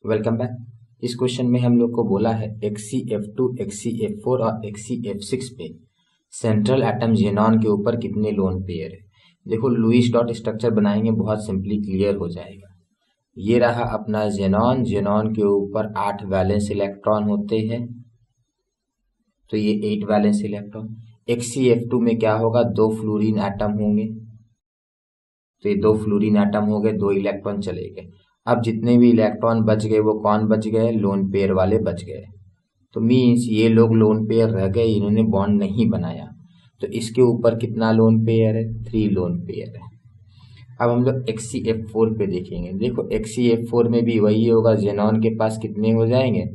Welcome back. इस question में हम लोग को बोला है HCF2, HCF4 और HCF6 पे सेंट्रल एटम जेनॉन के ऊपर कितने लोन पेयर है। देखो लुईस डॉट स्ट्रक्चर बनाएंगे, बहुत सिंपली क्लियर हो जाएगा। ये रहा अपना जेनॉन, जेनॉन के ऊपर 8 वैलेंस इलेक्ट्रॉन होते हैं, तो ये 8 वैलेंस इलेक्ट्रॉन। HCF2 में क्या होगा, 2 फ्लोरीन एटम होंगे, तो ये 2 फ्लोरीन एटम हो गए, 2 इलेक्ट्रॉन चले गए। अब जितने भी इलेक्ट्रॉन बच गए वो कौन बच गए, लोन पेयर वाले बच गए। तो मीन्स ये लोग लोन पेयर रह गए, इन्होंने बॉन्ड नहीं बनाया। तो इसके ऊपर कितना लोन पेयर है, 3 लोन पेयर है। अब हम लोग HCF4 पे देखेंगे। देखो HCF4 में भी वही होगा, जेनॉन के पास कितने हो जाएंगे,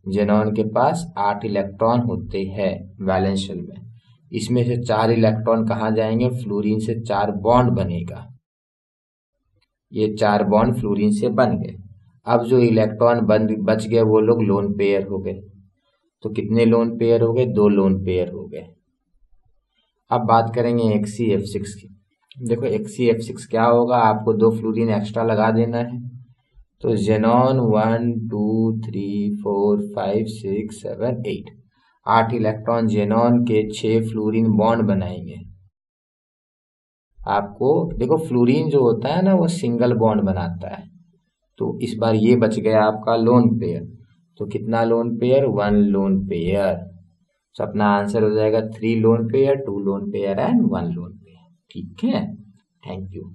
जेनॉन के पास 8 इलेक्ट्रॉन होते हैं वैलेंस शेल में। इसमें से 4 इलेक्ट्रॉन कहाँ जाएंगे, फ्लोरीन से 4 बॉन्ड बनेगा, ये 4 बॉन्ड फ्लोरीन से बन गए। अब जो इलेक्ट्रॉन बच गए वो लोग लोन पेयर हो गए। तो कितने लोन पेयर हो गए, 2 लोन पेयर हो गए। अब बात करेंगे HCF6 की। देखो HCF6 क्या होगा, आपको 2 फ्लोरीन एक्स्ट्रा लगा देना है। तो जेनॉन 1 2 3 4 5 6 7 8 इलेक्ट्रॉन जेनॉन के 6 फ्लोरीन बॉन्ड बनाएंगे। आपको देखो फ्लोरीन जो होता है ना वो सिंगल बॉन्ड बनाता है, तो इस बार ये बच गया आपका लोन पेयर। तो कितना लोन पेयर, 1 लोन पेयर। तो अपना आंसर हो जाएगा 3 lone pair, 2 lone pair and 1 lone pair. ठीक है, थैंक यू।